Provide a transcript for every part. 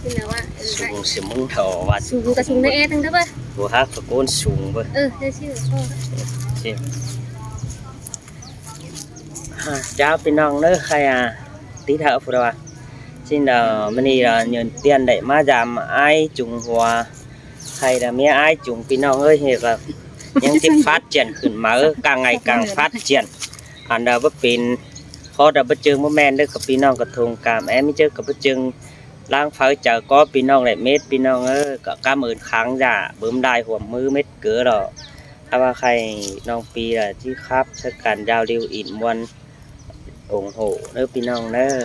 คุณนะว่าสูงสิมึงเถอะว่าสูงกับสูงในเอตั้งแต่บ่บัวฮักตะโกนสูงเบ่ได้ชื่อพ่อเจ็บเจ้าพี่น้องเด้อใครtí thợ phụ đồ xin là mình là nhận tiền để mà giảm ai trùng hòa hay là mấy ai trùng pin nào ơi thì là những cái phát triển khẩn mở càng ngày càng phát triển anh đã bất pin khó đã bất chừng moment đấy các pin nào các thùng cảm em chứ các bất chừng lang phải chờ có pin nào lại mét pin nào ơi cả cam ơn kháng giả bướm đaiหัวมือเม็ดเกลือหรอถ้าว่าใครน้องปีlàที่ครับสักการgiao lưu inวันủng hộ nữa pin nào nữa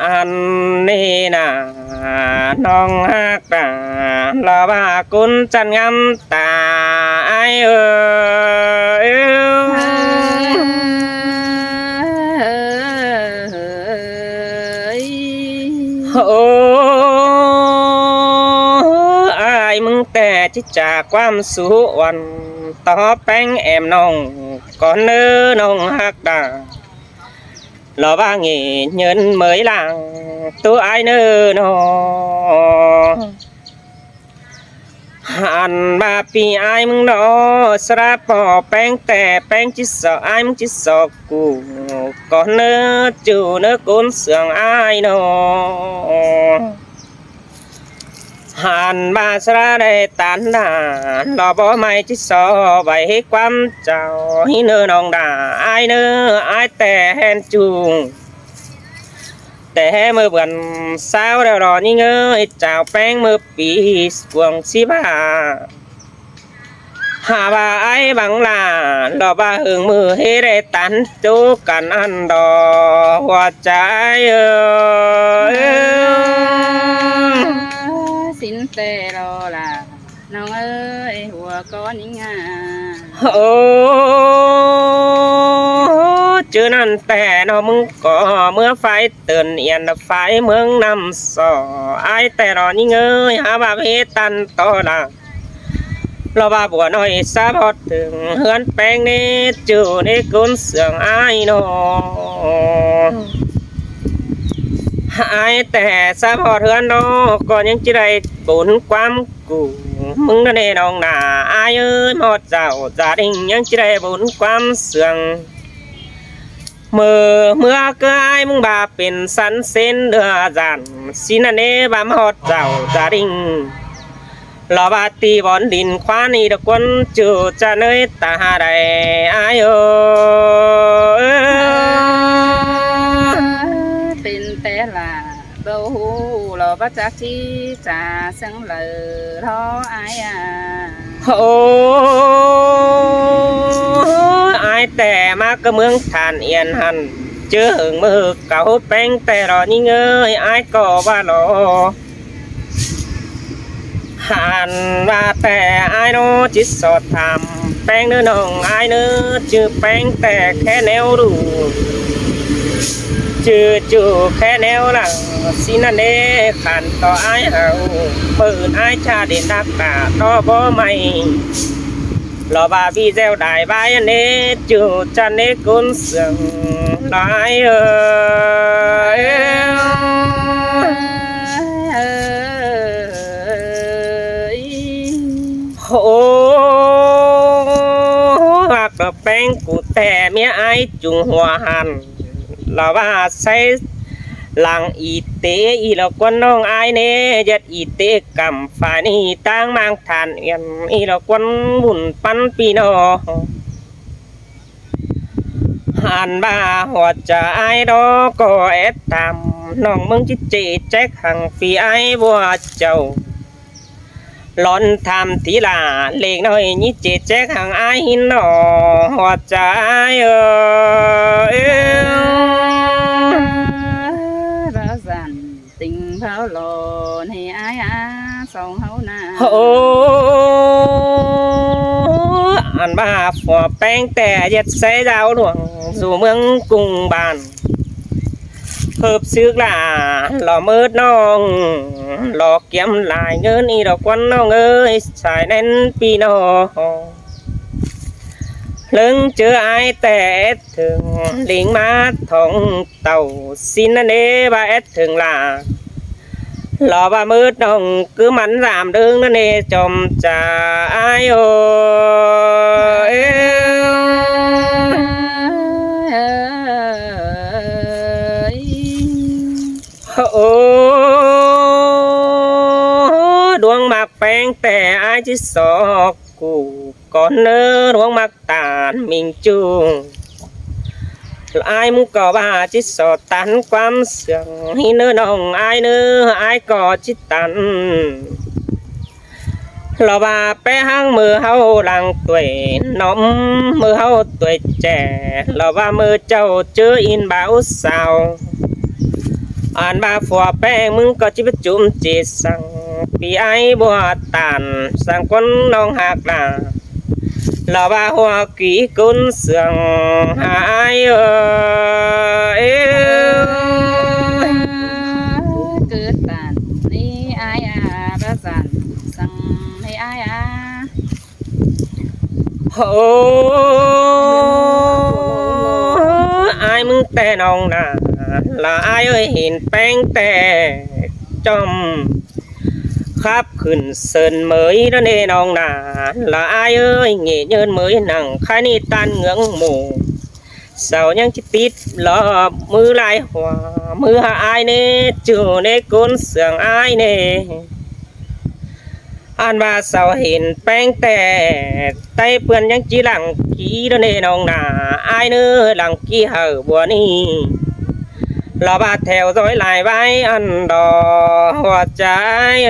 อันนี้นะน้องฮักตาลาบากุนจันงามตาไอโอ้ไอมึงแต่จิจากความสุวรรณต่อแป้งแอมน้องก่อนเนื้อน้องฮักตาlò ba nghề nhân mới làng tôi ai nơ nó hàn ba pi ai mừng nó sra bỏ beng tè beng chỉ sợ ai mừng chỉ sợ cụ còn nơ chủ nơ côn sương ai nó hàn ba sra đây tán đà lò bỏ mày chỉ sợ vậy quan chào hi nơ nong đà ai nơ ai tè hèn chuồng tè mơ bẩn sao đeo đỏ như ngơi chào beng mơ pi cuồng xí ba hà ba ai bằng là lò ba hưởng mưa hết để tán chú cần ăn đò hoa trái xin tê lo làน้องเอ้ยหัวก้อนยังไงโอ้เจอนั่นแต่น้องมึงก็เมื่อไฟเตือนเอียนไฟเมืองนำสอไอแต่รอนี่เงยหาบาเฮตันต่อละเราบาบัวน้อยซาบอดถึงเฮือนแป้งนี่จูนี่กุนเสืองไอโนไอแต่ซาบอดเฮือนโนก็ยังจะได้บุญความกูมึงนั่นเองน้องหน้าอายเอ้ยหมดเจ้าจะดิ่งยังจะได้บุญความเสื่องเมื่อเกยมึงบาเป็นสันเส้นเดือจันสินั่นเองบาหมดเจ้าจะดิ่งรอบาตีบอลดินควานี่ดอกคนจูจะเนยตาใดอายเอ้ยเป็นแต่ละเบาหูเราประจักษ์ที่จะสังเลยท้ออายโอ้อายแต่มากก็เมืองทานเอียนหันเจอหึงมือเก่าแป้งแต่รอนี่เงยอายก็ว่าหลอหันว่าแต่อายโนจิตสดทำแป้งเนื้อน้องอายเนื้อจือแป้งแต่แค่แนวดูจือแค่แนวหลังสินั่นเอขันต่ออายเฮาเปิดอายชาเด่นดักตาต่อบ่ไม่รอบาบีเซลได้บายเนจูจันเนกุนเสืองลายโอ้หักแป้งกูแต่เมียไอจุงหัวหันเราว่าใส่หลังอีเตอีเรากวนน้องอายเนยัดอีเตกำฝ่ายนี้ตั้งมังทานเอียนอีเรากวนบุญปันปีนอหันบ้าหัวใจไอ้ดอก็เอ็ดตามน้องมึงจิเจแจ็คหังปีไอ้บัวเจ้าร้อนทำทีละเล็กน้อยนี่เจแจ็คหังไอ้หินนอหัวใจtình pháo lò thì ai sầu hấu na anh ba phò bengแต่ยัดใส่ดาวหลวงสู่เมืองกรุงบานเพิ่มซื้อละหล่อมืดน้องหล่อเก็บลายเงินอีดอกควันน้องเอ้ยสายเน้นปีน้อง lưng chưa ai tết thường lính má thông tàu xin anh ê ba ết thường là lò ba mướt đồng cứ mắn giảm đường nó nê chồng chà ai ơi đuông mặc bèn tè ai chứ sọ cụ con nơ đuông mặc tàn mình chung ai muốn có bà chứ sọ tán quam sương hi nơ nồng ai nơ ai có chứ tàn lò bà bé hang mưa hao làng tuổi nóm mưa hao tuổi trẻ lò bà mưa châu chưa in báo sao anh ba phò bé mừng có chỉ biết chùm chỉ sang vì ai bùa tàn sang quân nông hạc là ba hoa kỹ côn sương ai ơi cứ tàn đi ai à ba dàn sang hay ai à ai mừng tè nông nà là ai ơi hình bánh tè trong khắp khẩn sơn mới đó nên ông là ai ơi nghệ nhân mới nặng khai ni tan ngưỡng mù sao nhang chỉ tít lo mưa lại hòa mưa ai nè chiều nè côn sương ai nè anh ba sao hình bánh tè tay vườn nhang chỉ lặng kỹ đó nên ông ai nữa lặng kỹ hở buồn đi lò bà theo dõi lại vai ăn đò hoa trái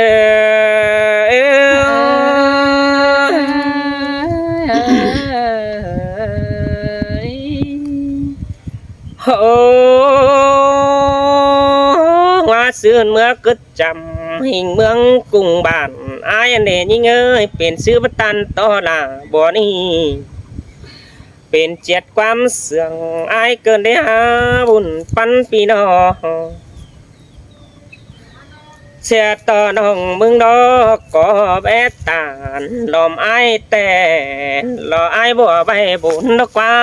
hoa sườn mưa cất chầm hình mương cùng bản ai anh để nhìn ơi biển sư bất tan to là bỏ điเป็นเจ็ดความเสื่องอายเกินได้หาบุญปันปีนอเสียต่อน้องมึงดอกก็แบตานลอมอายแต่รออายบัวใบบุญดอกว่า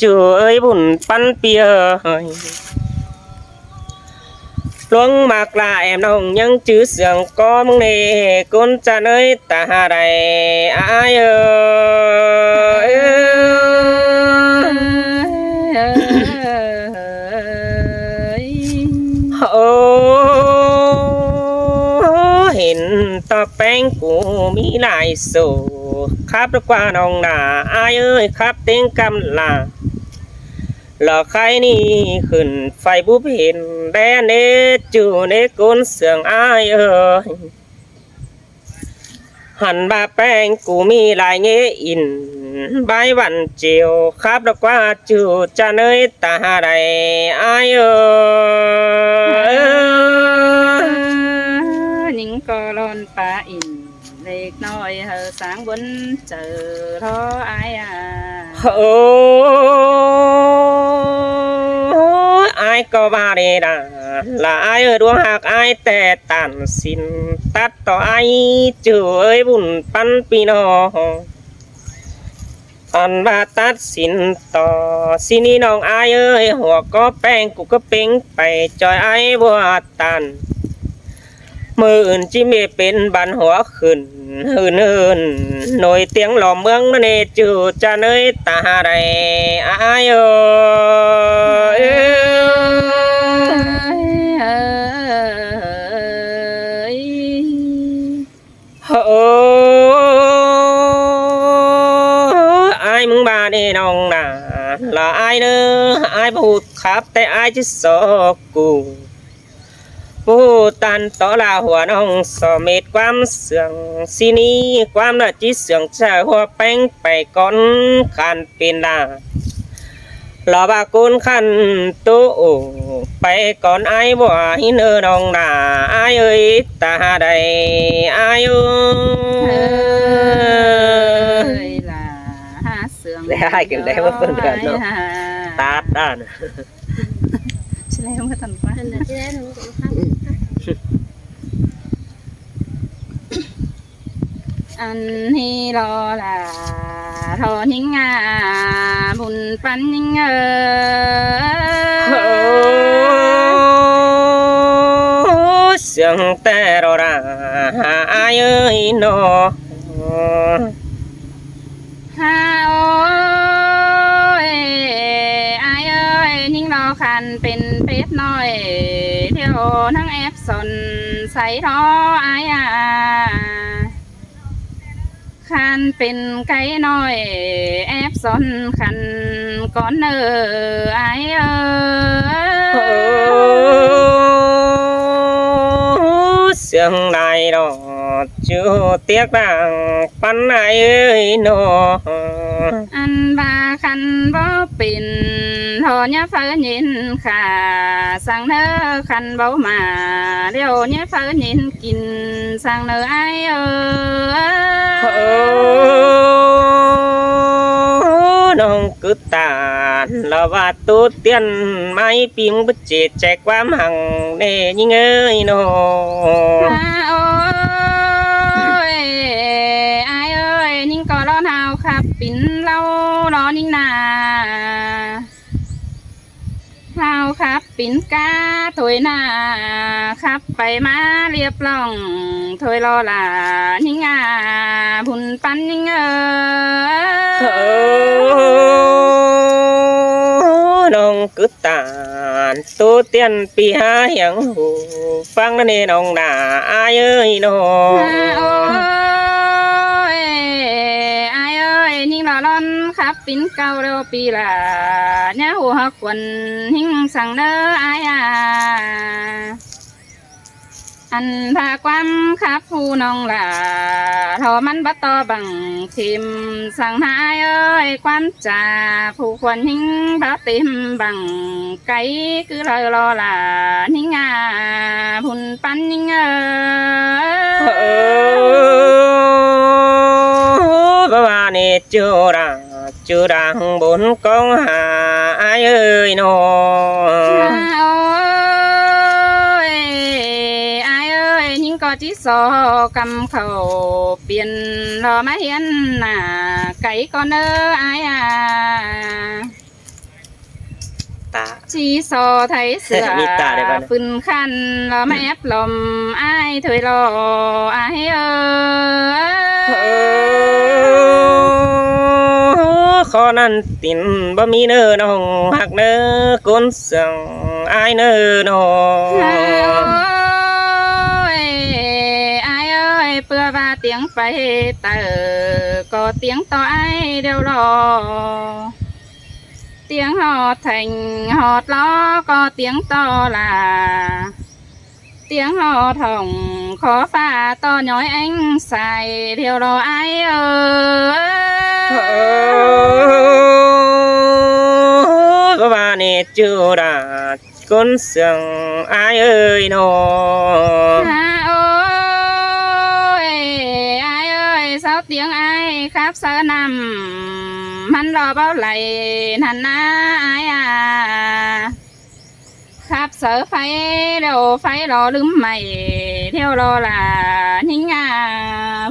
ช่วยบุญปันปีเอ้ยหลวงมากลาแอมน้องยังจื้อเสื่องก็มึงเน่กุนจะเนยตาใดอายเอ้ยโอ้เห็นตอแป้งกูมีหลายสูครับกว่าน้องหน้าอายเอ้ยครับเต็งกำลาหลอกใครนี่ขึ้นไฟบุบเห็นแดนเนจูในก้นเสื่องอายเอ้ยหันบาแป้งกูมีหลายเงี้ยอินใบวันเจียวครับดอกว่าจูจะเนยตาใดอายเอ้ย những co lon pa in lệch nói hờ sáng vẫn chờ đó ai à ai có ba đề đà là ai ở đuông hạc ai tè tàn xin tắt tỏ ai chữ ơi bùn pan pino anh ba tắt xin tỏ xin đi nong ai ơi hoặc có bèn cũng có bèn phải cho ai bùa tànมืออื่นจิเมเป็นบันหัวขึ้นหืนหน่วยเตียงหล่อเมืองนั่นเอจูจะเนยตาใดอายเอ้ยมึงบาเนน้องน่ะละอายเนออายพูดครับแต่อายจะสอกูผู้ตันต่อลาหัวน้องสอเม็ดความเสื่องสินี้ความละจิเสื่องชาหัวแป้งไปก่อนขันเป็นดาหล่อบากุนขันตู้ไปก่อนไอ้บัวหินเออน้องด่าไอ้เอ้ยตาใดไอ้เอ้ย là hát sương để hai kiểu đấy mà phân biệt nó tát đàn chứ lấy không có tầm quá Nên là cái đấy nó cũng khác. anh hi lo là ทอนิ่งบุญปันนิ่งเสียงแต่เราราอายเอ้ยนอฮาโอ้ยอายเอ้ยนิ่งรอคันเป็นเป็ดน้อยเที่ยวทั้งแอบสนใส่ท้ออายคันเป็นไก่น้อยแอบสนคันก่อนอายเสียงใดดอกจูเตียกดังปันอายเอ้ยนออันบาคันบ่เป็นทอเนี่ยเฟินยินค่ะสั่งเนอคันเบามาเดี๋ยวเนี่ยเฟินยินกินสั่งเนอไอน้องcứ tàn là và tốt tiền mai phim bất chết chạy qua hằng để nhìn ơi nó โอ้ยไอเอ้ยนิ่งก็ร้อนหาวขับปิ่นเล่าร้อนนิ่งนาหาวขับปิ่นกาถอยหน้าขับไปมาเรียบล่องถอยรอลานิ่งบุญปันนิ่งน้องcứ tàn tốt tiền pi há hiang hồ phang nó nèน้องด่าอายเอ้ยน้อโอ้ยอายเอ้ยนิ่งรอร้อนขับปิ่นเก่าเร็วปีละเนี่ยหัวควันหิ้งสั่งเด้ออายอันพาความขับผู้น้องล่ะทอมันบัดต่อบังทิมสั่งหายเอ้ยความจ่าผู้ควรหิ้งบัดเต็มบังไก่คือลอยรอล่ะนิ่งพุนปันนิ่งbà nè chưa đang bốn con hà ai ơi nó ก็ที่สอกำเขาเปลี่ยนรอมาเห็นหน้าไก่ก็เนออายชีโซไทยเสือฟืนคันรอมาแอบลมอายถอยรออายขอนั้นตินบ่มีเนอน้องหักเนอก้นสั่งอายเนอน้องเพื่อว่าเตียงไปเตอก็เตียงต่อไอเดียวรอเตียงหอดแทงหอดล้อก็เตียงต่อลาเตียงหอดทองขอฟ้าต่อน้อยอังใส่เดียวรอไอbà nè chưa đã con sừng ai ơi nó เตียงไอครับเสนำมันรอเบาไหลนันนาไอครับเสือไฟเดี๋ยวไฟรอลืมใหม่เที่ยวรอละนิ่ง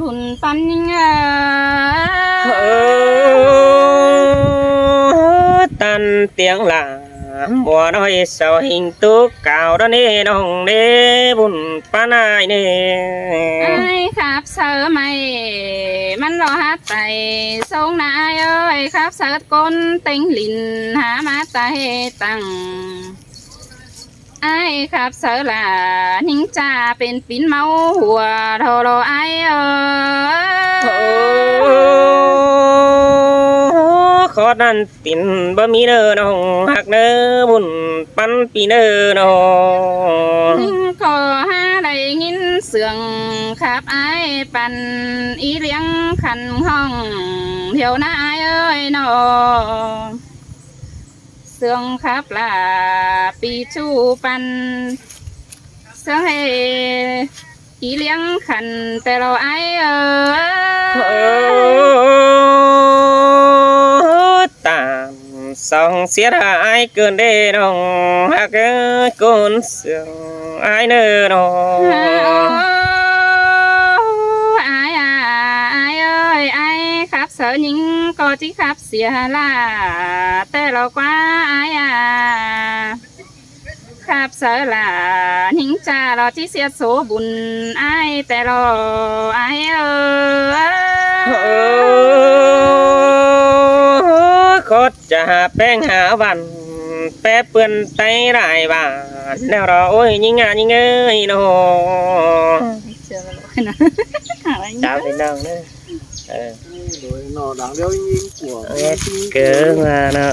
หุ่นปันนิ่งtan tiếng là mùa nói sao hình tú cào đó nè nong nè bùn pan ai nè ครับเสือใหม่มันรอฮัดไต่ทรงนายเอ้ยครับเสือก้นเต็งลินหามาไต่ตังไอ้ครับเสือละนิ่งจ่าเป็นปิ่นเมาหัวโทรไอ้ขอนั้นตินบ่มีเด้อน้องหักเด้อบุญปันปีเด้อน้องขอหาได้ยินเสียงครับไอ้ปันอีเลี้ยงขันห้องเที่ยวหน้าเอ้ยน้องเสียงครับล่ะปีชูปันเสียงให้อีเลี้ยงขันแต่เราไอ้song xiết ai cơn đê nong hạc cơn sương ai nơ nong ai ơi ai khắp sợ thở những có chỉ khắp xìa là tê lò quá ai à khắp sợ là những cha lo chỉ xìa số buồn ai tê lò ai khótจะแป้งหาวันแป๊บเปื้อนไตได้บ้านแล้วรอโอ้ยยิ่งงานยิ่งเอ้ยเนาะchàoพี่น้องเด้อrồi nó đáng đeo nhìn của cớ mà nó